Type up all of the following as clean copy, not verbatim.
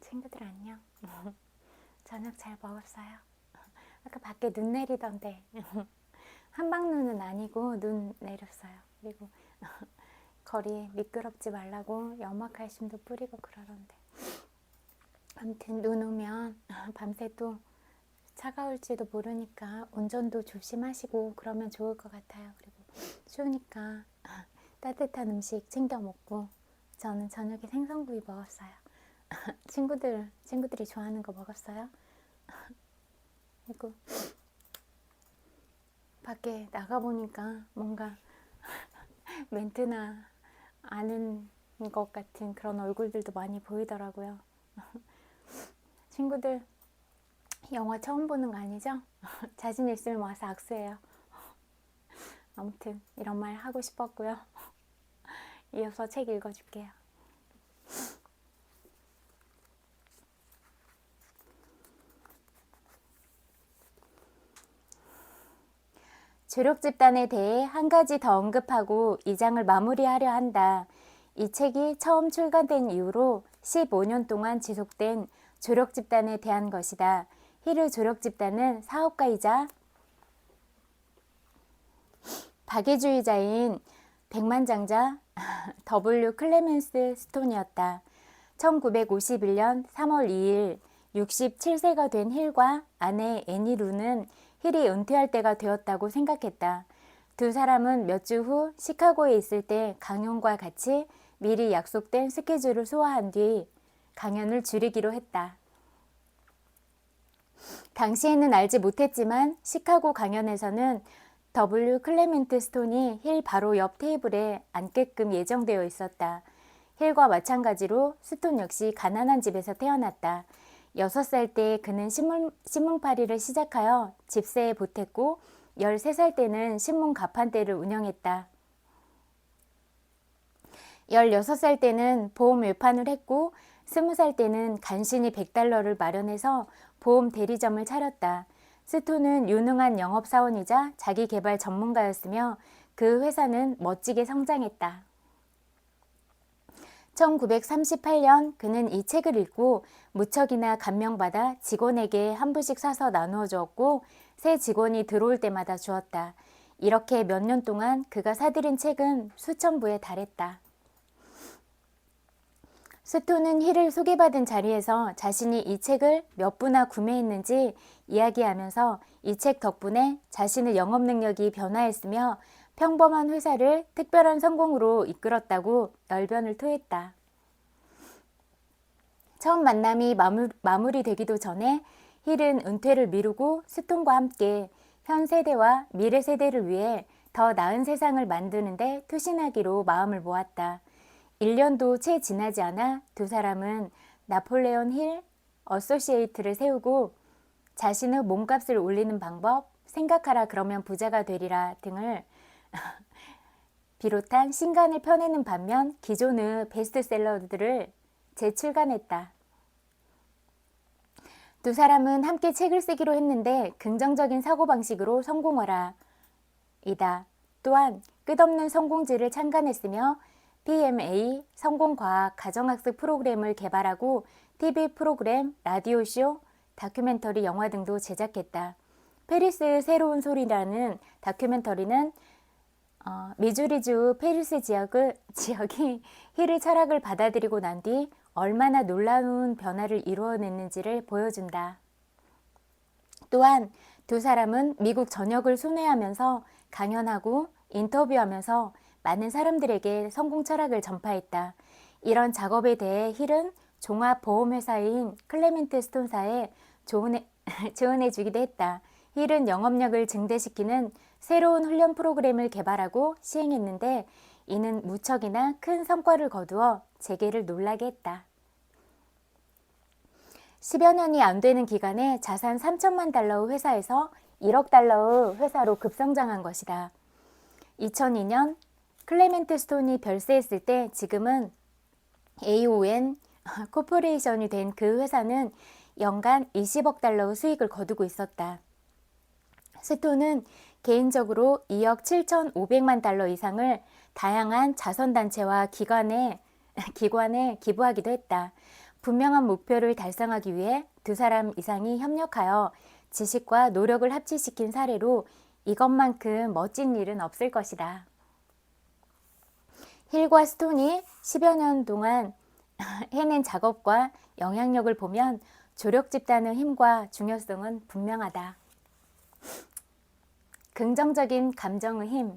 친구들 안녕. 저녁 잘 먹었어요? 아까 밖에 눈 내리던데 한방눈은 아니고 눈 내렸어요. 그리고 거리에 미끄럽지 말라고 염화칼슘도 뿌리고 그러던데, 아무튼 눈 오면 밤새 또 차가울지도 모르니까 운전도 조심하시고 그러면 좋을 것 같아요. 그리고 추우니까 따뜻한 음식 챙겨 먹고, 저는 저녁에 생선구이 먹었어요. 친구들이 좋아하는 거 먹었어요? 그리고 밖에 나가보니까 뭔가 멘트나 아는 것 같은 그런 얼굴들도 많이 보이더라고요. 친구들 영화 처음 보는 거 아니죠? 자신 있으면 와서 악수해요. 아무튼 이런 말 하고 싶었고요. 이어서 책 읽어줄게요. 조력 집단에 대해 한 가지 더 언급하고 이 장을 마무리하려 한다. 이 책이 처음 출간된 이후로 15년 동안 지속된 조력 집단에 대한 것이다. 히르 조력 집단은 사업가이자 박애주의자인 백만장자 W. 클레멘스 스톤이었다. 1951년 3월 2일 67세가 된 힐과 아내 애니 루는 힐이 은퇴할 때가 되었다고 생각했다. 두 사람은 몇 주 후 시카고에 있을 때 강연과 같이 미리 약속된 스케줄을 소화한 뒤 강연을 줄이기로 했다. 당시에는 알지 못했지만 시카고 강연에서는 W. 클레멘트 스톤이 힐 바로 옆 테이블에 앉게끔 예정되어 있었다. 힐과 마찬가지로 스톤 역시 가난한 집에서 태어났다. 6살 때 그는 신문팔이를 시작하여 집세에 보탰고 13살 때는 신문 가판대를 운영했다. 16살 때는 보험 외판을 했고 20살 때는 간신히 $100를 마련해서 보험 대리점을 차렸다. 스톤은 유능한 영업사원이자 자기개발 전문가였으며 그 회사는 멋지게 성장했다. 1938년 그는 이 책을 읽고 무척이나 감명받아 직원에게 한 부씩 사서 나누어 주었고 새 직원이 들어올 때마다 주었다. 이렇게 몇 년 동안 그가 사들인 책은 수천 부에 달했다. 스톤은 힐을 소개받은 자리에서 자신이 이 책을 몇 부나 구매했는지 이야기하면서 이 책 덕분에 자신의 영업 능력이 변화했으며 평범한 회사를 특별한 성공으로 이끌었다고 열변을 토했다. 처음 만남이 마무리되기도 전에 힐은 은퇴를 미루고 스톤과 함께 현 세대와 미래 세대를 위해 더 나은 세상을 만드는 데 투신하기로 마음을 모았다. 1년도 채 지나지 않아 두 사람은 나폴레온 힐 어소시에이트를 세우고 자신의 몸값을 올리는 방법, 생각하라 그러면 부자가 되리라 등을 비롯한 신간을 펴내는 반면 기존의 베스트셀러들을 재출간했다. 두 사람은 함께 책을 쓰기로 했는데 긍정적인 사고방식으로 성공하라 이다. 또한 끝없는 성공지를 창간했으며 PMA 성공과학 가정학습 프로그램을 개발하고 TV 프로그램, 라디오쇼, 다큐멘터리 영화 등도 제작했다. 페리스의 새로운 소리라는 다큐멘터리는 미주리주 페리스 지역이 힐의 철학을 받아들이고 난 뒤 얼마나 놀라운 변화를 이루어냈는지를 보여준다. 또한 두 사람은 미국 전역을 순회하면서 강연하고 인터뷰하면서 많은 사람들에게 성공 철학을 전파했다. 이런 작업에 대해 힐은 종합보험회사인 클레멘트 스톤사에 조언해 주기도 했다. 힐은 영업력을 증대시키는 새로운 훈련 프로그램을 개발하고 시행했는데 이는 무척이나 큰 성과를 거두어 재계를 놀라게 했다. 10여 년이 안 되는 기간에 자산 3천만 달러의 회사에서 1억 달러의 회사로 급성장한 것이다. 2002년 클레멘트 스톤이 별세했을 때 지금은 AON 코퍼레이션이 된 그 회사는 연간 20억 달러의 수익을 거두고 있었다. 스톤은 개인적으로 2억 7,500만 달러 이상을 다양한 자선단체와 기관에 기부하기도 했다. 분명한 목표를 달성하기 위해 두 사람 이상이 협력하여 지식과 노력을 합치시킨 사례로 이것만큼 멋진 일은 없을 것이다. 힐과 스톤이 10여 년 동안 해낸 작업과 영향력을 보면 조력 집단의 힘과 중요성은 분명하다. 긍정적인 감정의 힘.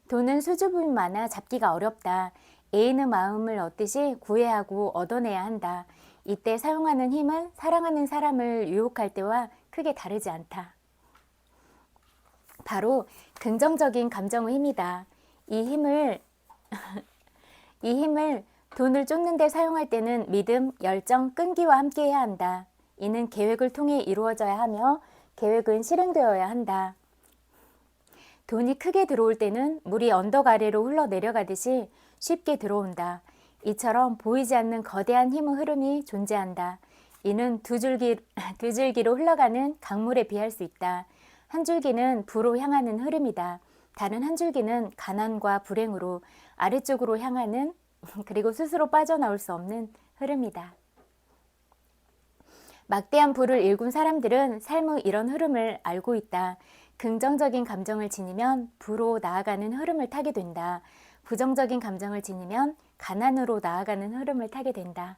돈은 수줍음이 많아 잡기가 어렵다. 애인의 마음을 얻듯이 구애하고 얻어내야 한다. 이때 사용하는 힘은 사랑하는 사람을 유혹할 때와 크게 다르지 않다. 바로 긍정적인 감정의 힘이다. 이 힘을 돈을 쫓는 데 사용할 때는 믿음, 열정, 끈기와 함께 해야 한다. 이는 계획을 통해 이루어져야 하며 계획은 실행되어야 한다. 돈이 크게 들어올 때는 물이 언덕 아래로 흘러내려가듯이 쉽게 들어온다. 이처럼 보이지 않는 거대한 힘의 흐름이 존재한다. 이는 두 줄기로 흘러가는 강물에 비할 수 있다. 한 줄기는 부로 향하는 흐름이다. 다른 한 줄기는 가난과 불행으로 아래쪽으로 향하는 그리고 스스로 빠져나올 수 없는 흐름이다. 막대한 부를 일군 사람들은 삶의 이런 흐름을 알고 있다. 긍정적인 감정을 지니면 부로 나아가는 흐름을 타게 된다. 부정적인 감정을 지니면 가난으로 나아가는 흐름을 타게 된다.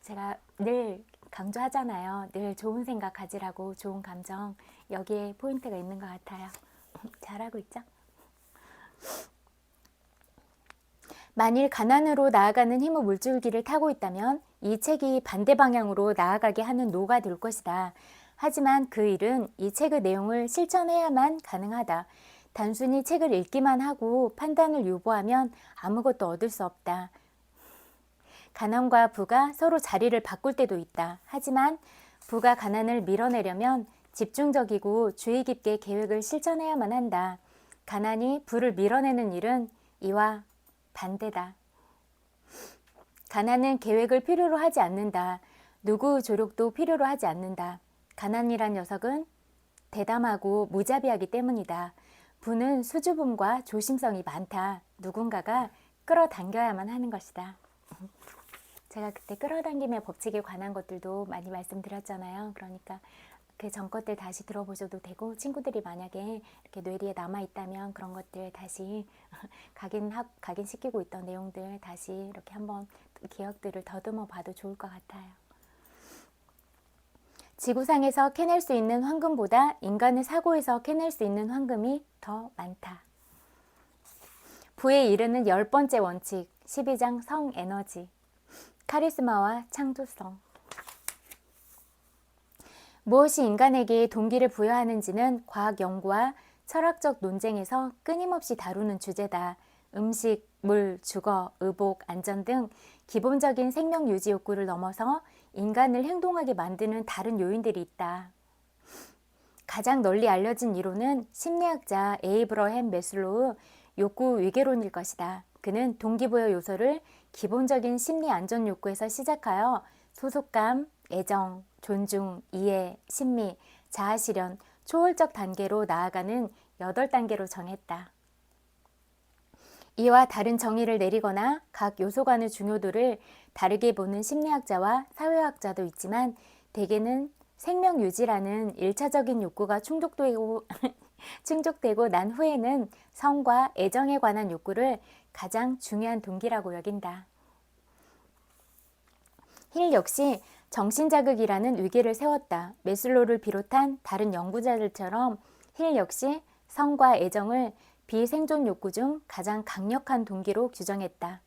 제가 늘 강조하잖아요. 늘 좋은 생각 가지라고, 좋은 감정. 여기에 포인트가 있는 것 같아요. 잘하고 있죠? 만일 가난으로 나아가는 힘의 물줄기를 타고 있다면 이 책이 반대 방향으로 나아가게 하는 노가 될 것이다. 하지만 그 일은 이 책의 내용을 실천해야만 가능하다. 단순히 책을 읽기만 하고 판단을 유보하면 아무것도 얻을 수 없다. 가난과 부가 서로 자리를 바꿀 때도 있다. 하지만 부가 가난을 밀어내려면 집중적이고 주의 깊게 계획을 실천해야만 한다. 가난이 부를 밀어내는 일은 이와 반대다. 가난은 계획을 필요로 하지 않는다. 누구 조력도 필요로 하지 않는다. 가난이란 녀석은 대담하고 무자비하기 때문이다. 부는 수줍음과 조심성이 많다. 누군가가 끌어당겨야만 하는 것이다. 제가 그때 끌어당김의 법칙에 관한 것들도 많이 말씀드렸잖아요. 그러니까 그 전 것들 다시 들어보셔도 되고, 친구들이 만약에 이렇게 뇌리에 남아있다면 그런 것들 다시 각인시키고 있던 내용들 다시 이렇게 한번 기억들을 더듬어 봐도 좋을 것 같아요. 지구상에서 캐낼 수 있는 황금보다 인간의 사고에서 캐낼 수 있는 황금이 더 많다. 부에 이르는 10번째 원칙, 12장 성에너지. 카리스마와 창조성. 무엇이 인간에게 동기를 부여하는지는 과학 연구와 철학적 논쟁에서 끊임없이 다루는 주제다. 음식, 물, 주거, 의복, 안전 등 기본적인 생명 유지 욕구를 넘어서 인간을 행동하게 만드는 다른 요인들이 있다. 가장 널리 알려진 이론은 심리학자 에이브러햄 매슬로우 욕구 위계론일 것이다. 그는 동기부여 요소를 기본적인 심리 안전 욕구에서 시작하여 소속감, 애정, 존중, 이해, 신미, 자아실현, 초월적 단계로 나아가는 8단계로 정했다. 이와 다른 정의를 내리거나 각 요소 간의 중요도를 다르게 보는 심리학자와 사회학자도 있지만 대개는 생명 유지라는 1차적인 욕구가 충족되고 난 후에는 성과 애정에 관한 욕구를 가장 중요한 동기라고 여긴다. 힐 역시 정신자극이라는 위계를 세웠다. 매슬로우를 비롯한 다른 연구자들처럼 힐 역시 성과 애정을 비생존 욕구 중 가장 강력한 동기로 규정했다.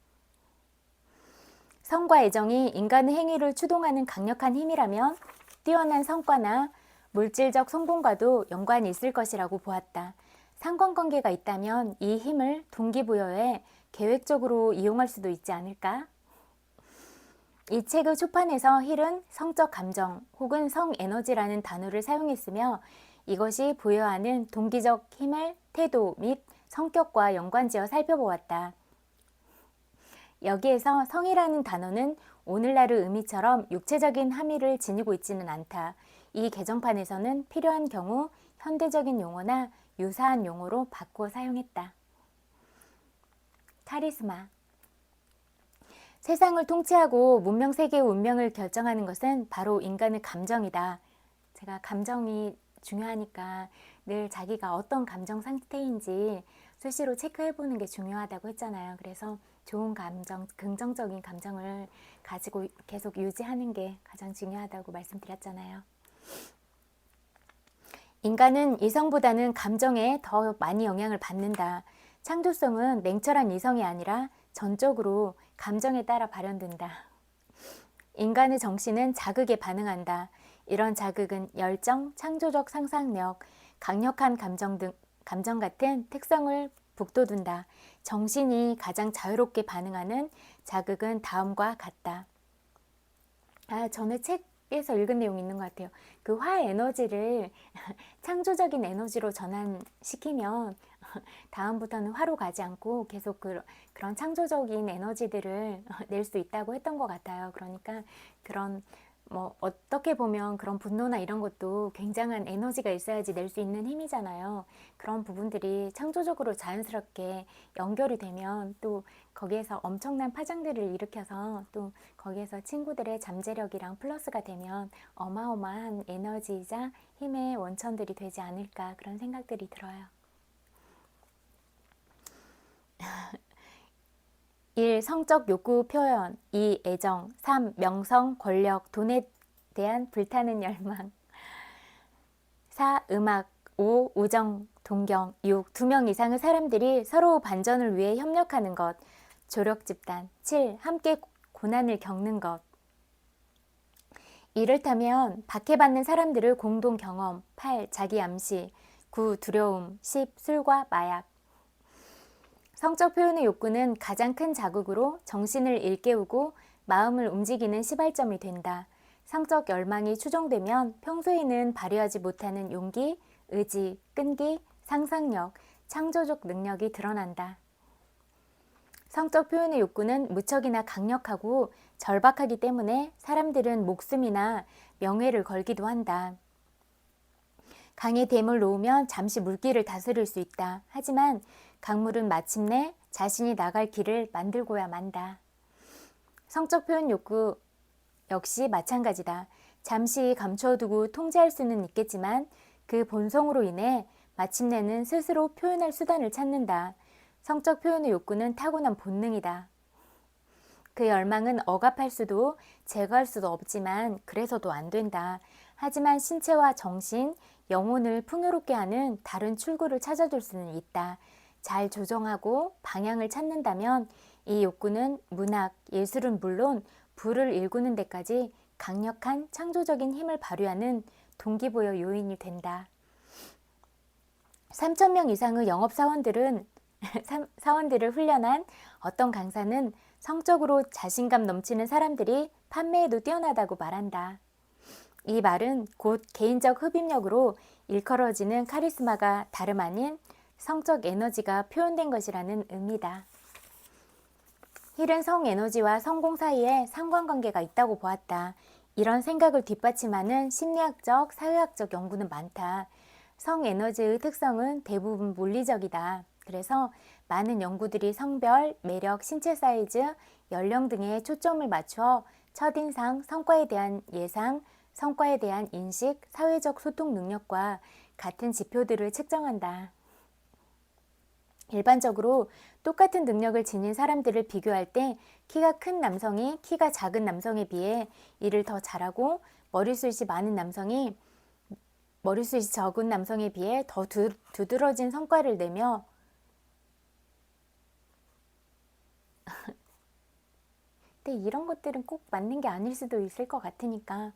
성과 애정이 인간의 행위를 추동하는 강력한 힘이라면 뛰어난 성과나 물질적 성공과도 연관이 있을 것이라고 보았다. 상관관계가 있다면 이 힘을 동기부여에 계획적으로 이용할 수도 있지 않을까? 이 책의 초판에서 힐은 성적 감정 혹은 성에너지라는 단어를 사용했으며 이것이 부여하는 동기적 힘을 태도 및 성격과 연관지어 살펴보았다. 여기에서 성이라는 단어는 오늘날의 의미처럼 육체적인 함의를 지니고 있지는 않다. 이 개정판에서는 필요한 경우 현대적인 용어나 유사한 용어로 바꾸어 사용했다. 카리스마. 세상을 통치하고 문명 세계의 운명을 결정하는 것은 바로 인간의 감정이다. 제가 감정이 중요하니까 늘 자기가 어떤 감정 상태인지 수시로 체크해보는 게 중요하다고 했잖아요. 그래서 좋은 감정, 긍정적인 감정을 가지고 계속 유지하는 게 가장 중요하다고 말씀드렸잖아요. 인간은 이성보다는 감정에 더 많이 영향을 받는다. 창조성은 냉철한 이성이 아니라 전적으로 감정에 따라 발현된다. 인간의 정신은 자극에 반응한다. 이런 자극은 열정, 창조적 상상력, 강력한 감정 같은 특성을 북돋운다. 정신이 가장 자유롭게 반응하는 자극은 다음과 같다. 전에 책에서 읽은 내용이 있는 것 같아요. 그 화 에너지를 창조적인 에너지로 전환시키면 다음부터는 화로 가지 않고 계속 그런 창조적인 에너지들을 낼 수 있다고 했던 것 같아요. 그러니까 그런 어떻게 보면 그런 분노나 이런 것도 굉장한 에너지가 있어야지 낼 수 있는 힘이잖아요. 그런 부분들이 창조적으로 자연스럽게 연결이 되면 또 거기에서 엄청난 파장들을 일으켜서 또 거기에서 친구들의 잠재력이랑 플러스가 되면 어마어마한 에너지이자 힘의 원천들이 되지 않을까 그런 생각들이 들어요. 1. 성적 욕구 표현 2. 애정 3. 명성, 권력, 돈에 대한 불타는 열망 4. 음악 5. 우정, 동경 6. 2명 이상의 사람들이 서로 반전을 위해 협력하는 것 조력 집단 7. 함께 고난을 겪는 것 이를테면 박해받는 사람들을 공동 경험 8. 자기 암시 9. 두려움 10. 술과 마약 성적 표현의 욕구는 가장 큰 자극으로 정신을 일깨우고 마음을 움직이는 시발점이 된다. 성적 열망이 추종되면 평소에는 발휘하지 못하는 용기, 의지, 끈기, 상상력, 창조적 능력이 드러난다. 성적 표현의 욕구는 무척이나 강력하고 절박하기 때문에 사람들은 목숨이나 명예를 걸기도 한다. 강에 댐을 놓으면 잠시 물길을 다스릴 수 있다. 하지만 강물은 마침내 자신이 나갈 길을 만들고야 만다. 성적 표현 욕구 역시 마찬가지다. 잠시 감춰두고 통제할 수는 있겠지만 그 본성으로 인해 마침내는 스스로 표현할 수단을 찾는다. 성적 표현의 욕구는 타고난 본능이다. 그 열망은 억압할 수도 제거할 수도 없지만 그래서도 안 된다. 하지만 신체와 정신, 영혼을 풍요롭게 하는 다른 출구를 찾아줄 수는 있다. 잘 조정하고 방향을 찾는다면 이 욕구는 문학, 예술은 물론 불을 일구는 데까지 강력한 창조적인 힘을 발휘하는 동기부여 요인이 된다. 3,000명 이상의 영업사원들을 훈련한 어떤 강사는 성적으로 자신감 넘치는 사람들이 판매에도 뛰어나다고 말한다. 이 말은 곧 개인적 흡입력으로 일컬어지는 카리스마가 다름 아닌 성적 에너지가 표현된 것이라는 의미다. 힐은 성 에너지와 성공 사이에 상관관계가 있다고 보았다. 이런 생각을 뒷받침하는 심리학적, 사회학적 연구는 많다. 성 에너지의 특성은 대부분 물리적이다. 그래서 많은 연구들이 성별, 매력, 신체 사이즈, 연령 등에 초점을 맞춰 첫인상, 성과에 대한 예상, 성과에 대한 인식, 사회적 소통 능력과 같은 지표들을 측정한다. 일반적으로 똑같은 능력을 지닌 사람들을 비교할 때 키가 큰 남성이 키가 작은 남성에 비해 일을 더 잘하고 머리숱이 많은 남성이 머리숱이 적은 남성에 비해 더 두드러진 성과를 내며 근데 이런 것들은 꼭 맞는 게 아닐 수도 있을 것 같으니까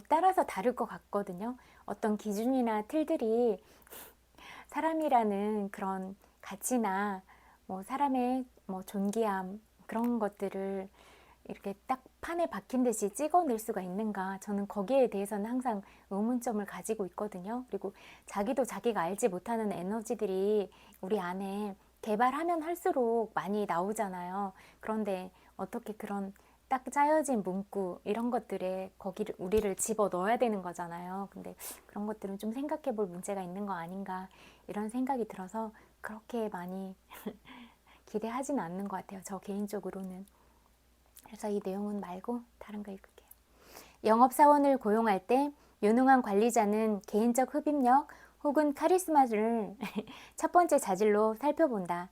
따라서 다를 것 같거든요. 어떤 기준이나 틀들이 사람이라는 그런 가치나 사람의 존귀함 그런 것들을 이렇게 딱 판에 박힌 듯이 찍어낼 수가 있는가 저는 거기에 대해서는 항상 의문점을 가지고 있거든요. 그리고 자기도 자기가 알지 못하는 에너지들이 우리 안에 개발하면 할수록 많이 나오잖아요. 그런데 어떻게 그런 딱 짜여진 문구 이런 것들에 거기를 우리를 집어 넣어야 되는 거잖아요. 근데 그런 것들은 좀 생각해 볼 문제가 있는 거 아닌가 이런 생각이 들어서 그렇게 많이 기대하지는 않는 것 같아요. 저 개인적으로는. 알았어. 이 내용은 말고 다른 거 읽을게요. 영업사원을 고용할 때 유능한 관리자는 개인적 흡입력 혹은 카리스마를 첫 번째 자질로 살펴본다.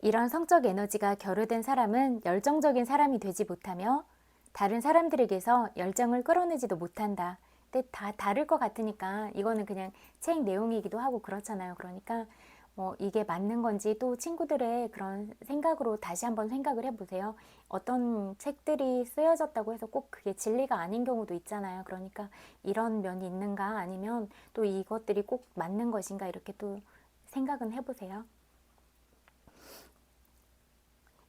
이런 성적 에너지가 결여된 사람은 열정적인 사람이 되지 못하며 다른 사람들에게서 열정을 끌어내지도 못한다. 근데 다 다를 것 같으니까 이거는 그냥 책 내용이기도 하고 그렇잖아요. 그러니까 뭐 이게 맞는 건지 또 친구들의 그런 생각으로 다시 한번 생각을 해보세요. 어떤 책들이 쓰여졌다고 해서 꼭 그게 진리가 아닌 경우도 있잖아요. 그러니까 이런 면이 있는가 아니면 또 이것들이 꼭 맞는 것인가 이렇게 또 생각은 해보세요.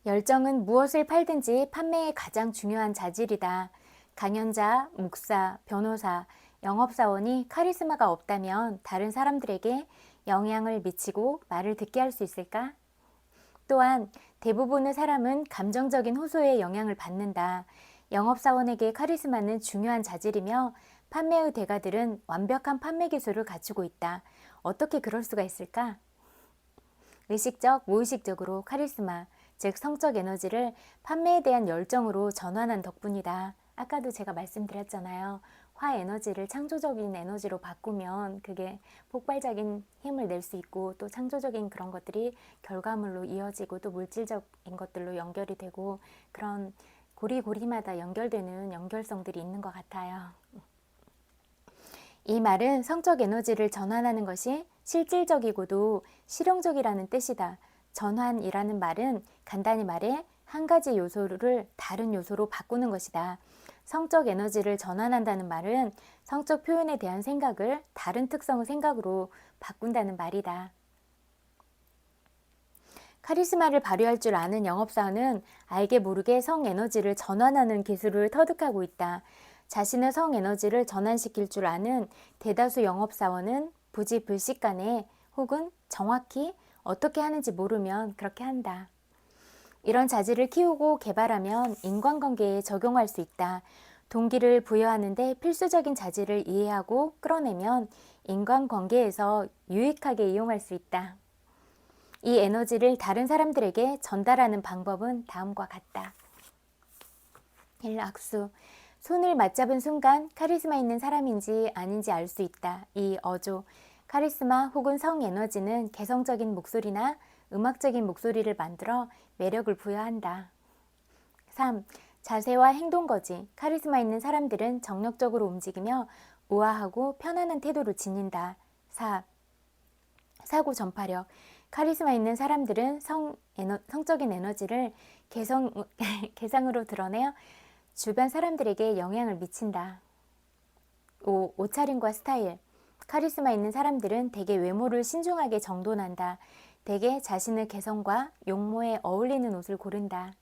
열정은 무엇을 팔든지 판매의 가장 중요한 자질이다. 강연자, 목사, 변호사, 영업사원이 카리스마가 없다면 다른 사람들에게 영향을 미치고 말을 듣게 할 수 있을까? 또한 대부분의 사람은 감정적인 호소에 영향을 받는다. 영업사원에게 카리스마는 중요한 자질이며 판매의 대가들은 완벽한 판매 기술을 갖추고 있다. 어떻게 그럴 수가 있을까? 의식적, 무의식적으로 카리스마, 즉 성적 에너지를 판매에 대한 열정으로 전환한 덕분이다. 아까도 제가 말씀드렸잖아요. 화 에너지를 창조적인 에너지로 바꾸면 그게 폭발적인 힘을 낼 수 있고 또 창조적인 그런 것들이 결과물로 이어지고 또 물질적인 것들로 연결이 되고 그런 고리고리마다 연결되는 연결성들이 있는 것 같아요. 이 말은 성적 에너지를 전환하는 것이 실질적이고도 실용적이라는 뜻이다. 전환이라는 말은 간단히 말해 한 가지 요소를 다른 요소로 바꾸는 것이다. 성적 에너지를 전환한다는 말은 성적 표현에 대한 생각을 다른 특성의 생각으로 바꾼다는 말이다. 카리스마를 발휘할 줄 아는 영업사원은 알게 모르게 성 에너지를 전환하는 기술을 터득하고 있다. 자신의 성 에너지를 전환시킬 줄 아는 대다수 영업사원은 부지불식간에 혹은 정확히 어떻게 하는지 모르면 그렇게 한다. 이런 자질을 키우고 개발하면 인간관계에 적용할 수 있다. 동기를 부여하는데 필수적인 자질을 이해하고 끌어내면 인간관계에서 유익하게 이용할 수 있다. 이 에너지를 다른 사람들에게 전달하는 방법은 다음과 같다. 1. 악수. 손을 맞잡은 순간 카리스마 있는 사람인지 아닌지 알 수 있다. 2. 어조. 카리스마 혹은 성 에너지는 개성적인 목소리나 음악적인 목소리를 만들어 매력을 부여한다. 3. 자세와 행동거지. 카리스마 있는 사람들은 정력적으로 움직이며 우아하고 편안한 태도를 지닌다. 4. 사고 전파력. 카리스마 있는 사람들은 성적인 에너지를 개성으로 드러내어 주변 사람들에게 영향을 미친다. 5. 옷차림과 스타일. 카리스마 있는 사람들은 대개 외모를 신중하게 정돈한다. 대개 자신의 개성과 용모에 어울리는 옷을 고른다.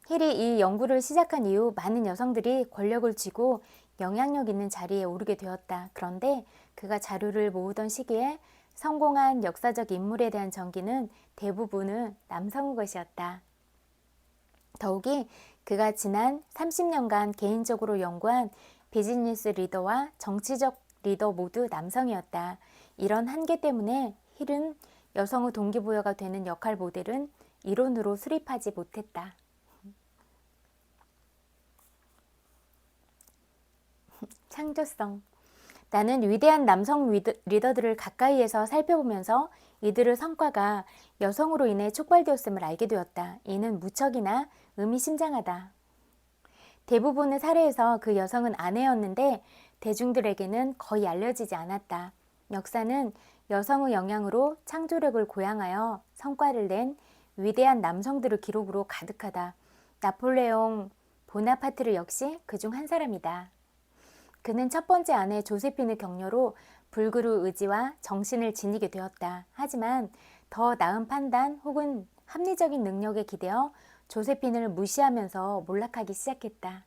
힐이 이 연구를 시작한 이후 많은 여성들이 권력을 쥐고 영향력 있는 자리에 오르게 되었다. 그런데 그가 자료를 모으던 시기에 성공한 역사적 인물에 대한 전기는 대부분은 남성의 것이었다. 더욱이 그가 지난 30년간 개인적으로 연구한 비즈니스 리더와 정치적 리더 모두 남성이었다. 이런 한계 때문에 힐은 여성의 동기부여가 되는 역할 모델은 이론으로 수립하지 못했다. 창조성. 나는 위대한 남성 리더들을 가까이에서 살펴보면서 이들의 성과가 여성으로 인해 촉발되었음을 알게 되었다. 이는 무척이나 의미심장하다. 대부분의 사례에서 그 여성은 아내였는데 대중들에게는 거의 알려지지 않았다. 역사는 여성의 영향으로 창조력을 고양하여 성과를 낸 위대한 남성들의 기록으로 가득하다. 나폴레옹 보나파트르 역시 그중 한 사람이다. 그는 첫 번째 아내 조세핀의 격려로 불그루 의지와 정신을 지니게 되었다. 하지만 더 나은 판단 혹은 합리적인 능력에 기대어 조세핀을 무시하면서 몰락하기 시작했다.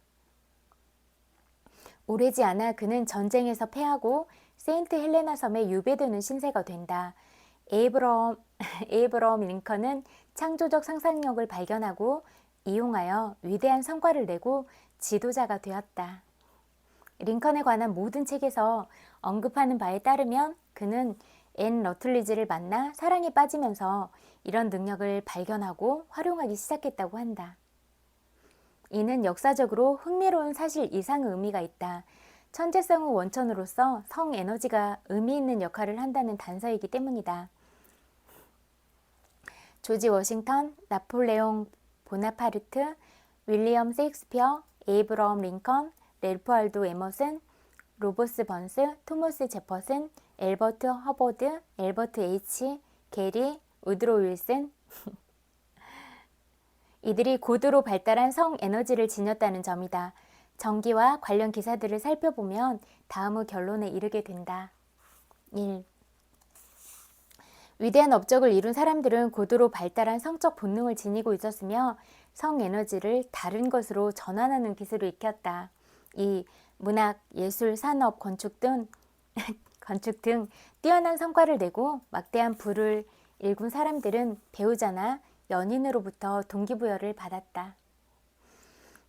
오래지 않아 그는 전쟁에서 패하고 세인트 헬레나 섬에 유배되는 신세가 된다. 에이브러엄 링컨은 창조적 상상력을 발견하고 이용하여 위대한 성과를 내고 지도자가 되었다. 링컨에 관한 모든 책에서 언급하는 바에 따르면 그는 앤 러틀리지를 만나 사랑에 빠지면서 이런 능력을 발견하고 활용하기 시작했다고 한다. 이는 역사적으로 흥미로운 사실 이상의 의미가 있다. 천재성의 원천으로서 성 에너지가 의미 있는 역할을 한다는 단서이기 때문이다. 조지 워싱턴, 나폴레옹 보나파르트, 윌리엄 셰익스피어, 에이브러함 링컨, 랠프 알도 에머슨, 로버스 번스, 토머스 제퍼슨, 엘버트 허버드, 엘버트 H, 게리, 우드로 윌슨 이들이 고도로 발달한 성 에너지를 지녔다는 점이다. 전기와 관련 기사들을 살펴보면 다음의 결론에 이르게 된다. 1. 위대한 업적을 이룬 사람들은 고도로 발달한 성적 본능을 지니고 있었으며 성 에너지를 다른 것으로 전환하는 기술을 익혔다. 2. 문학, 예술, 산업, 건축 등 뛰어난 성과를 내고 막대한 부를 일군 사람들은 배우자나 연인으로부터 동기부여를 받았다.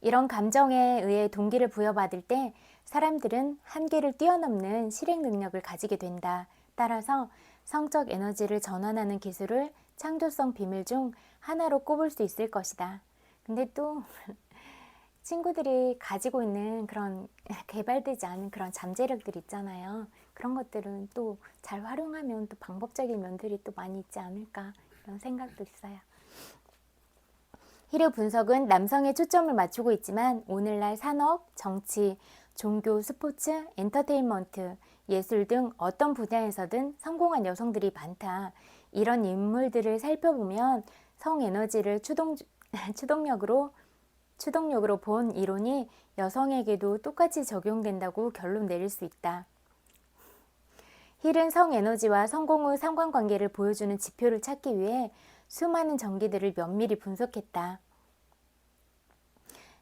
이런 감정에 의해 동기를 부여받을 때 사람들은 한계를 뛰어넘는 실행 능력을 가지게 된다. 따라서 성적 에너지를 전환하는 기술을 창조성 비밀 중 하나로 꼽을 수 있을 것이다. 근데 또 친구들이 가지고 있는 그런 개발되지 않은 그런 잠재력들 있잖아요. 그런 것들은 또 잘 활용하면 또 방법적인 면들이 또 많이 있지 않을까 이런 생각도 있어요. 히르 분석은 남성에 초점을 맞추고 있지만 오늘날 산업, 정치, 종교, 스포츠, 엔터테인먼트, 예술 등 어떤 분야에서든 성공한 여성들이 많다. 이런 인물들을 살펴보면 성에너지를 추동력으로 본 이론이 여성에게도 똑같이 적용된다고 결론 내릴 수 있다. 힐은 성에너지와 성공의 상관관계를 보여주는 지표를 찾기 위해 수많은 전기들을 면밀히 분석했다.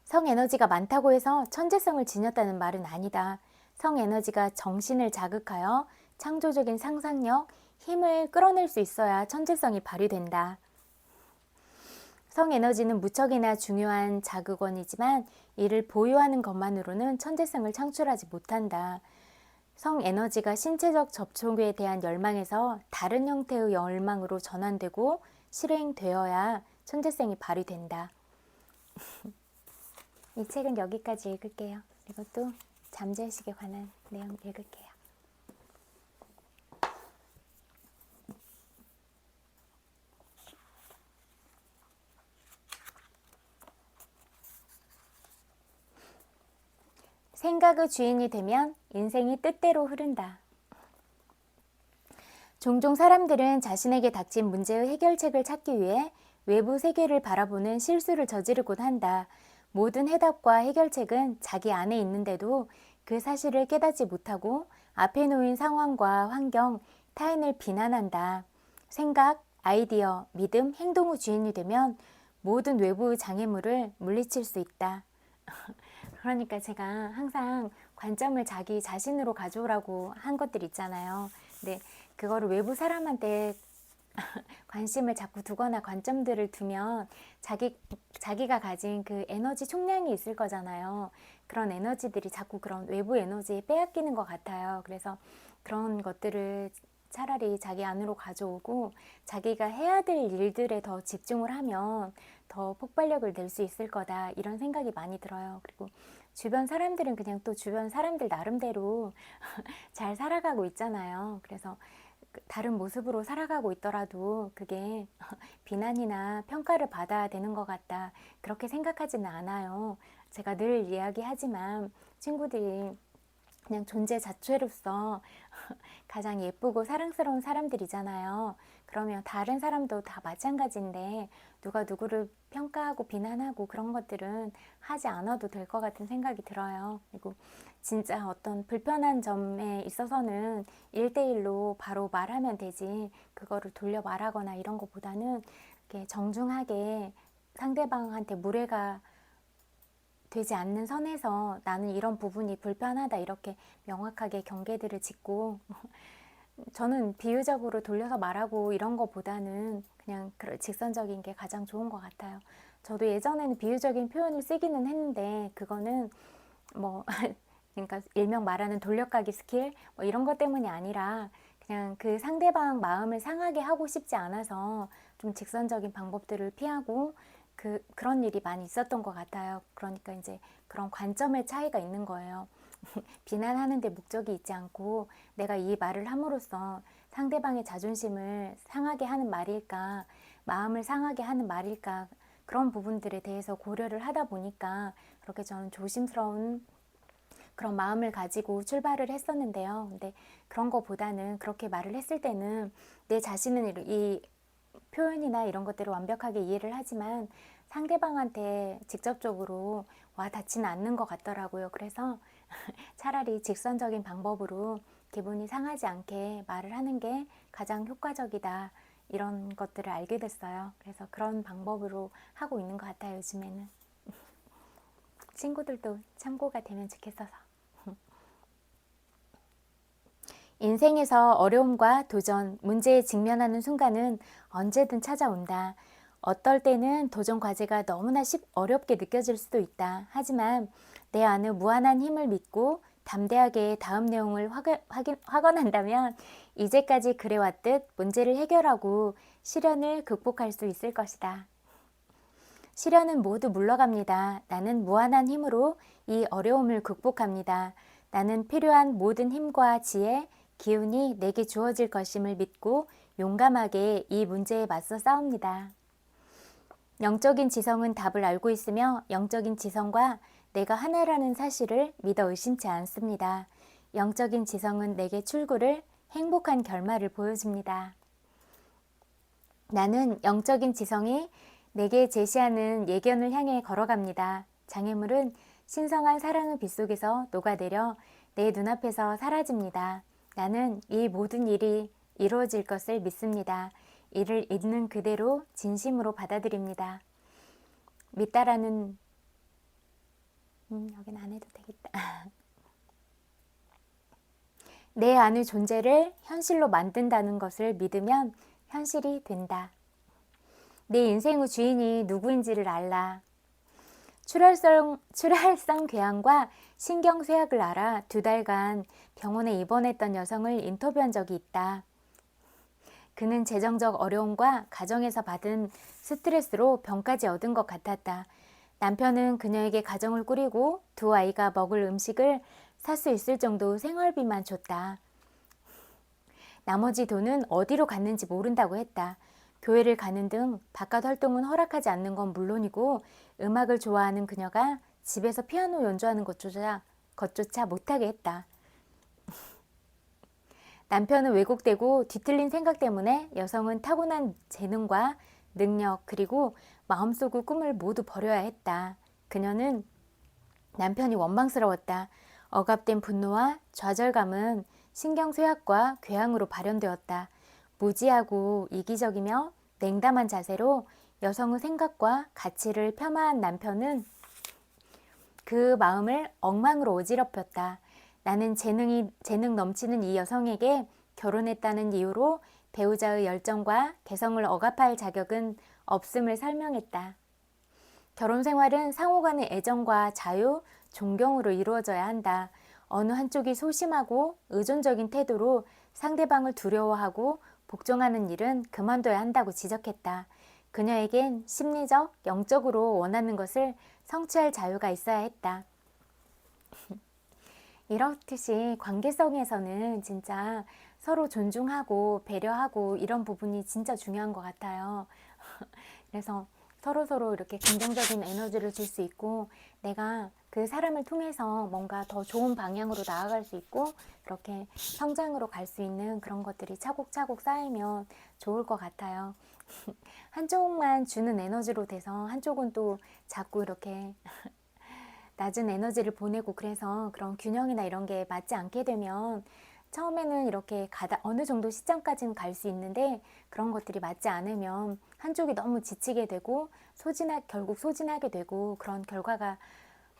성에너지가 많다고 해서 천재성을 지녔다는 말은 아니다. 성에너지가 정신을 자극하여 창조적인 상상력, 힘을 끌어낼 수 있어야 천재성이 발휘된다. 성에너지는 무척이나 중요한 자극원이지만 이를 보유하는 것만으로는 천재성을 창출하지 못한다. 성에너지가 신체적 접촉에 대한 열망에서 다른 형태의 열망으로 전환되고 실행되어야 천재성이 발휘된다. 이 책은 여기까지 읽을게요. 그리고 또 잠재의식에 관한 내용 읽을게요. 생각의 주인이 되면 인생이 뜻대로 흐른다. 종종 사람들은 자신에게 닥친 문제의 해결책을 찾기 위해 외부 세계를 바라보는 실수를 저지르곤 한다. 모든 해답과 해결책은 자기 안에 있는데도 그 사실을 깨닫지 못하고 앞에 놓인 상황과 환경, 타인을 비난한다. 생각, 아이디어, 믿음, 행동의 주인이 되면 모든 외부의 장애물을 물리칠 수 있다. 그러니까 제가 항상 관점을 자기 자신으로 가져오라고 한 것들 있잖아요. 근데 그거를 외부 사람한테 관심을 자꾸 두거나 관점들을 두면 자기가 가진 그 에너지 총량이 있을 거잖아요. 그런 에너지들이 자꾸 그런 외부 에너지에 빼앗기는 것 같아요. 그래서 그런 것들을 차라리 자기 안으로 가져오고 자기가 해야 될 일들에 더 집중을 하면 더 폭발력을 낼 수 있을 거다 이런 생각이 많이 들어요. 그리고 주변 사람들은 그냥 또 주변 사람들 나름대로 잘 살아가고 있잖아요. 그래서 다른 모습으로 살아가고 있더라도 그게 비난이나 평가를 받아야 되는 것 같다 그렇게 생각하지는 않아요. 제가 늘 이야기하지만 친구들이 그냥 존재 자체로서 가장 예쁘고 사랑스러운 사람들이잖아요. 그러면 다른 사람도 다 마찬가지인데 누가 누구를 평가하고 비난하고 그런 것들은 하지 않아도 될 것 같은 생각이 들어요. 그리고 진짜 어떤 불편한 점에 있어서는 1대1로 바로 말하면 되지 그거를 돌려 말하거나 이런 것보다는 이렇게 정중하게 상대방한테 무례가 되지 않는 선에서 나는 이런 부분이 불편하다 이렇게 명확하게 경계들을 짓고 저는 비유적으로 돌려서 말하고 이런 것보다는 그냥 직선적인 게 가장 좋은 것 같아요. 저도 예전에는 비유적인 표현을 쓰기는 했는데 그거는 뭐 그러니까 일명 말하는 돌려가기 스킬 뭐 이런 것 때문이 아니라 그냥 그 상대방 마음을 상하게 하고 싶지 않아서 좀 직선적인 방법들을 피하고 그런 일이 많이 있었던 것 같아요. 그러니까 이제 그런 관점의 차이가 있는 거예요. 비난하는 데 목적이 있지 않고 내가 이 말을 함으로써 상대방의 자존심을 상하게 하는 말일까, 마음을 상하게 하는 말일까, 그런 부분들에 대해서 고려를 하다 보니까 그렇게 저는 조심스러운 그런 마음을 가지고 출발을 했었는데요. 근데 그런 거보다는 그렇게 말을 했을 때는 내 자신은 이 표현이나 이런 것들을 완벽하게 이해를 하지만 상대방한테 직접적으로 와 닿지는 않는 것 같더라고요. 그래서 차라리 직선적인 방법으로 기분이 상하지 않게 말을 하는 게 가장 효과적이다. 이런 것들을 알게 됐어요. 그래서 그런 방법으로 하고 있는 것 같아요, 요즘에는. 친구들도 참고가 되면 좋겠어서. 인생에서 어려움과 도전, 문제에 직면하는 순간은 언제든 찾아온다. 어떨 때는 도전 과제가 너무나 어렵게 느껴질 수도 있다. 하지만 내 안의 무한한 힘을 믿고 담대하게 다음 내용을 확언한다면 이제까지 그래왔듯 문제를 해결하고 시련을 극복할 수 있을 것이다. 시련은 모두 물러갑니다. 나는 무한한 힘으로 이 어려움을 극복합니다. 나는 필요한 모든 힘과 지혜, 기운이 내게 주어질 것임을 믿고 용감하게 이 문제에 맞서 싸웁니다. 영적인 지성은 답을 알고 있으며 영적인 지성과 내가 하나라는 사실을 믿어 의심치 않습니다. 영적인 지성은 내게 출구를 행복한 결말을 보여줍니다. 나는 영적인 지성이 내게 제시하는 예견을 향해 걸어갑니다. 장애물은 신성한 사랑의 빛 속에서 녹아내려 내 눈앞에서 사라집니다. 나는 이 모든 일이 이루어질 것을 믿습니다. 이를 있는 그대로 진심으로 받아들입니다. 믿다라는 여긴 안 해도 되겠다. 내 안의 존재를 현실로 만든다는 것을 믿으면 현실이 된다. 내 인생의 주인이 누구인지를 알라. 출혈성 궤양과 신경쇠약을 앓아 2달간 병원에 입원했던 여성을 인터뷰한 적이 있다. 그는 재정적 어려움과 가정에서 받은 스트레스로 병까지 얻은 것 같았다. 남편은 그녀에게 가정을 꾸리고 2 아이가 먹을 음식을 살 수 있을 정도 생활비만 줬다. 나머지 돈은 어디로 갔는지 모른다고 했다. 교회를 가는 등 바깥 활동은 허락하지 않는 건 물론이고 음악을 좋아하는 그녀가 집에서 피아노 연주하는 것조차 못하게 했다. 남편은 왜곡되고 뒤틀린 생각 때문에 여성은 타고난 재능과 능력 그리고 마음속의 꿈을 모두 버려야 했다. 그녀는 남편이 원망스러웠다. 억압된 분노와 좌절감은 신경쇠약과 궤양으로 발현되었다. 무지하고 이기적이며 냉담한 자세로 여성의 생각과 가치를 폄하한 남편은 그 마음을 엉망으로 어지럽혔다. 나는 재능 넘치는 이 여성에게 결혼했다는 이유로 배우자의 열정과 개성을 억압할 자격은 없음을 설명했다. 결혼 생활은 상호 간의 애정과 자유, 존경으로 이루어져야 한다. 어느 한쪽이 소심하고 의존적인 태도로 상대방을 두려워하고 복종하는 일은 그만둬야 한다고 지적했다. 그녀에겐 심리적, 영적으로 원하는 것을 성취할 자유가 있어야 했다. 이렇듯이 관계성에서는 진짜 서로 존중하고 배려하고 이런 부분이 진짜 중요한 것 같아요. 그래서 서로서로 이렇게 긍정적인 에너지를 줄 수 있고 내가 그 사람을 통해서 뭔가 더 좋은 방향으로 나아갈 수 있고 그렇게 성장으로 갈 수 있는 그런 것들이 차곡차곡 쌓이면 좋을 것 같아요. 한쪽만 주는 에너지로 돼서 한쪽은 또 자꾸 이렇게 낮은 에너지를 보내고 그래서 그런 균형이나 이런 게 맞지 않게 되면 처음에는 이렇게 어느 정도 시점까지는 갈 수 있는데 그런 것들이 맞지 않으면 한쪽이 너무 지치게 되고 결국 소진하게 되고 그런 결과가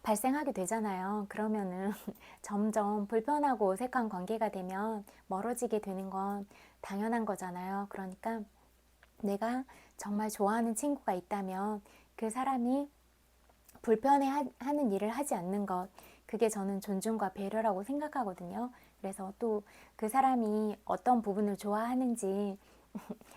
발생하게 되잖아요. 그러면은 점점 불편하고 어색한 관계가 되면 멀어지게 되는 건 당연한 거잖아요. 그러니까 내가 정말 좋아하는 친구가 있다면 그 사람이 불편해하는 일을 하지 않는 것, 그게 저는 존중과 배려라고 생각하거든요. 그래서 또 그 사람이 어떤 부분을 좋아하는지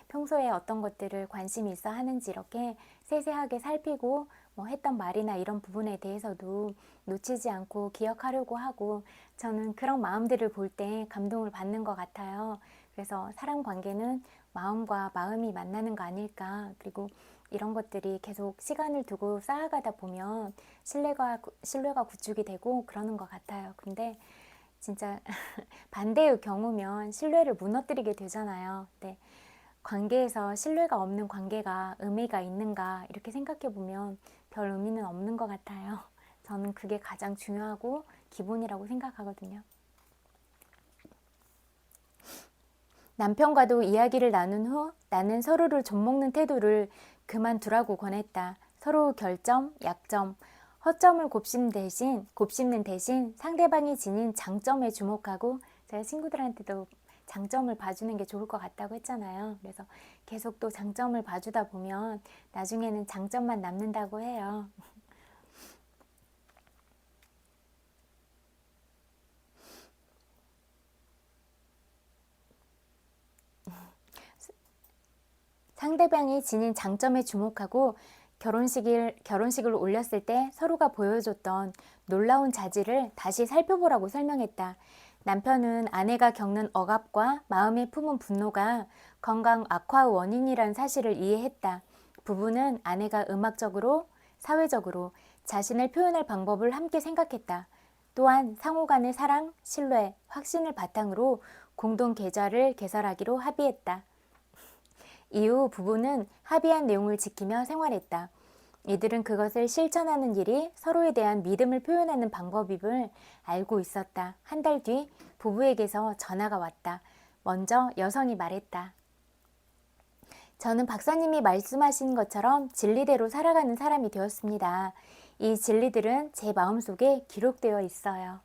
평소에 어떤 것들을 관심이 있어 하는지 이렇게 세세하게 살피고 뭐 했던 말이나 이런 부분에 대해서도 놓치지 않고 기억하려고 하고 저는 그런 마음들을 볼 때 감동을 받는 것 같아요. 그래서 사람 관계는 마음과 마음이 만나는 거 아닐까. 그리고 이런 것들이 계속 시간을 두고 쌓아가다 보면 신뢰가 구축이 되고 그러는 것 같아요. 근데 진짜 반대의 경우면 신뢰를 무너뜨리게 되잖아요. 네. 관계에서 신뢰가 없는 관계가 의미가 있는가 이렇게 생각해 보면 별 의미는 없는 것 같아요. 저는 그게 가장 중요하고 기본이라고 생각하거든요. 남편과도 이야기를 나눈 후 나는 서로를 좀먹는 태도를 그만두라고 권했다. 서로 결점, 약점, 허점을 곱씹는 대신 상대방이 지닌 장점에 주목하고 제가 친구들한테도 장점을 봐주는 게 좋을 것 같다고 했잖아요. 그래서 계속 또 장점을 봐주다 보면 나중에는 장점만 남는다고 해요. 상대방이 지닌 장점에 주목하고 결혼식을 올렸을 때 서로가 보여줬던 놀라운 자질을 다시 살펴보라고 설명했다. 남편은 아내가 겪는 억압과 마음에 품은 분노가 건강 악화의 원인이라는 사실을 이해했다. 부부는 아내가 음악적으로, 사회적으로 자신을 표현할 방법을 함께 생각했다. 또한 상호 간의 사랑, 신뢰, 확신을 바탕으로 공동 계좌를 개설하기로 합의했다. 이후 부부는 합의한 내용을 지키며 생활했다. 이들은 그것을 실천하는 일이 서로에 대한 믿음을 표현하는 방법임을 알고 있었다. 한 달 뒤 부부에게서 전화가 왔다. 먼저 여성이 말했다. 저는 박사님이 말씀하신 것처럼 진리대로 살아가는 사람이 되었습니다. 이 진리들은 제 마음속에 기록되어 있어요.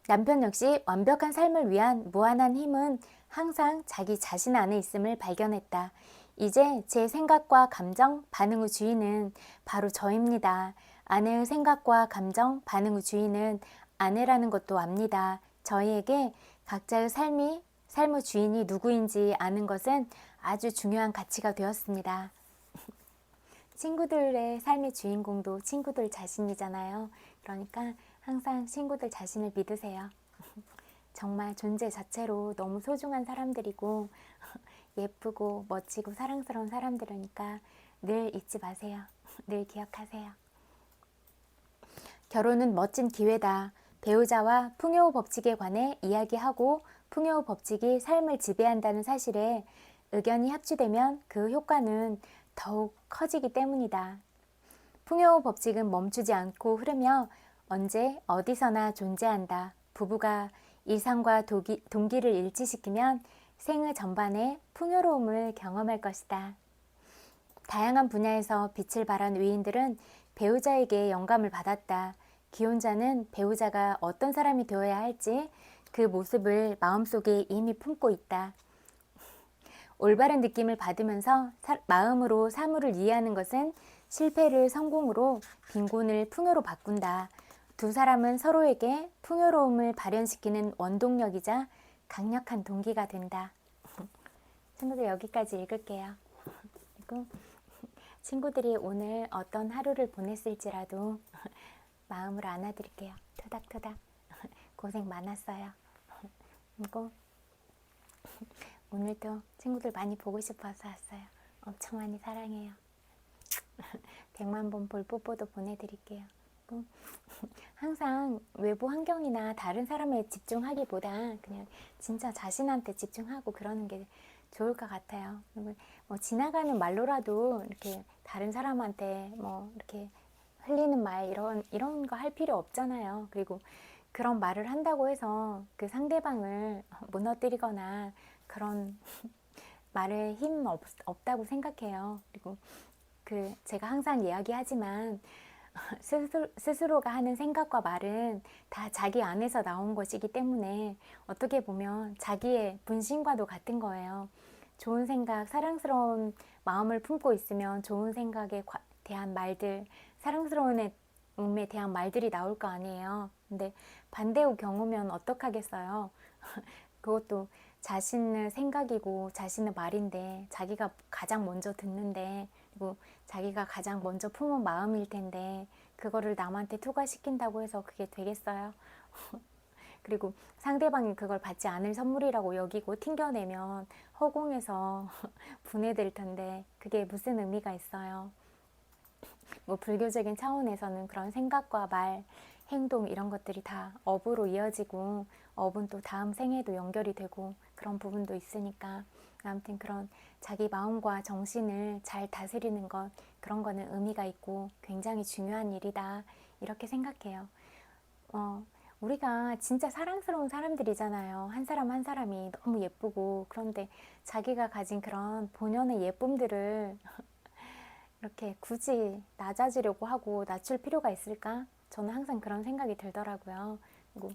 남편 역시 완벽한 삶을 위한 무한한 힘은 항상 자기 자신 안에 있음을 발견했다. 이제 제 생각과 감정, 반응의 주인은 바로 저입니다. 아내의 생각과 감정, 반응의 주인은 아내라는 것도 압니다. 저희에게 각자의 삶의 주인이 누구인지 아는 것은 아주 중요한 가치가 되었습니다. 친구들의 삶의 주인공도 친구들 자신이잖아요. 그러니까 항상 친구들 자신을 믿으세요. 정말 존재 자체로 너무 소중한 사람들이고 예쁘고 멋지고 사랑스러운 사람들이니까 늘 잊지 마세요. 늘 기억하세요. 결혼은 멋진 기회다. 배우자와 풍요 법칙에 관해 이야기하고 풍요 법칙이 삶을 지배한다는 사실에 의견이 합치되면 그 효과는 더욱 커지기 때문이다. 풍요 법칙은 멈추지 않고 흐르며 언제 어디서나 존재한다. 부부가 이상과 동기를 일치시키면 생의 전반에 풍요로움을 경험할 것이다. 다양한 분야에서 빛을 발한 위인들은 배우자에게 영감을 받았다. 기혼자는 배우자가 어떤 사람이 되어야 할지 그 모습을 마음속에 이미 품고 있다. 올바른 느낌을 받으면서 마음으로 사물을 이해하는 것은 실패를 성공으로, 빈곤을 풍요로 바꾼다. 두 사람은 서로에게 풍요로움을 발현시키는 원동력이자 강력한 동기가 된다. 친구들 여기까지 읽을게요. 그리고 친구들이 오늘 어떤 하루를 보냈을지라도 마음으로 안아드릴게요. 토닥토닥. 고생 많았어요. 그리고 오늘도 친구들 많이 보고 싶어서 왔어요. 엄청 많이 사랑해요. 100만 번 볼 뽀뽀도 보내드릴게요. 항상 외부 환경이나 다른 사람에 집중하기보다 그냥 진짜 자신한테 집중하고 그러는 게 좋을 것 같아요. 뭐 지나가는 말로라도 이렇게 다른 사람한테 뭐 이렇게 흘리는 말 이런 거 할 필요 없잖아요. 그리고 그런 말을 한다고 해서 그 상대방을 무너뜨리거나 그런 말에 힘 없다고 생각해요. 그리고 제가 항상 이야기하지만 스스로가 하는 생각과 말은 다 자기 안에서 나온 것이기 때문에 어떻게 보면 자기의 분신과도 같은 거예요. 좋은 생각, 사랑스러운 마음을 품고 있으면 좋은 생각에 대한 말들, 사랑스러운 음에 대한 말들이 나올 거 아니에요. 근데 반대의 경우면 어떡하겠어요. 그것도 자신의 생각이고 자신의 말인데 자기가 가장 먼저 듣는데 그리고 자기가 가장 먼저 품은 마음일 텐데 그거를 남한테 투과시킨다고 해서 그게 되겠어요? 그리고 상대방이 그걸 받지 않을 선물이라고 여기고 튕겨내면 허공에서 분해될 텐데 그게 무슨 의미가 있어요? 뭐 불교적인 차원에서는 그런 생각과 말, 행동 이런 것들이 다 업으로 이어지고 업은 또 다음 생에도 연결이 되고 그런 부분도 있으니까 아무튼 그런 자기 마음과 정신을 잘 다스리는 것 그런 거는 의미가 있고 굉장히 중요한 일이다 이렇게 생각해요. 우리가 진짜 사랑스러운 사람들이잖아요. 한 사람 한 사람이 너무 예쁘고 그런데 자기가 가진 그런 본연의 예쁨들을 이렇게 굳이 낮아지려고 하고 낮출 필요가 있을까? 저는 항상 그런 생각이 들더라고요. 그리고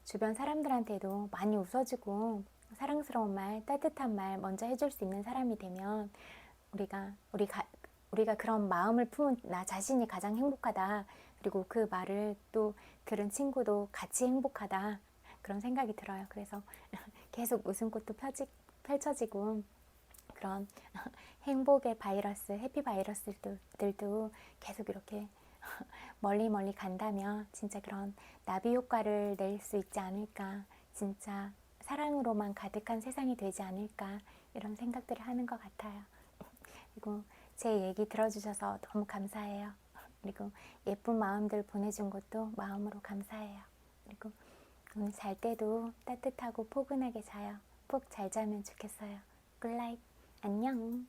주변 사람들한테도 많이 웃어주고 사랑스러운 말, 따뜻한 말 먼저 해줄 수 있는 사람이 되면 우리가 그런 마음을 품은 나 자신이 가장 행복하다. 그리고 그 말을 또 들은 친구도 같이 행복하다. 그런 생각이 들어요. 그래서 계속 웃음꽃도 펼쳐지고 그런 행복의 바이러스, 해피 바이러스들도 계속 이렇게 멀리 멀리 간다면 진짜 그런 나비 효과를 낼 수 있지 않을까. 진짜 사랑으로만 가득한 세상이 되지 않을까. 이런 생각들을 하는 것 같아요. 그리고 제 얘기 들어주셔서 너무 감사해요. 그리고 예쁜 마음들 보내준 것도 마음으로 감사해요. 그리고 오늘 잘 때도 따뜻하고 포근하게 자요. 푹 잘 자면 좋겠어요. 굿나잇. 안녕.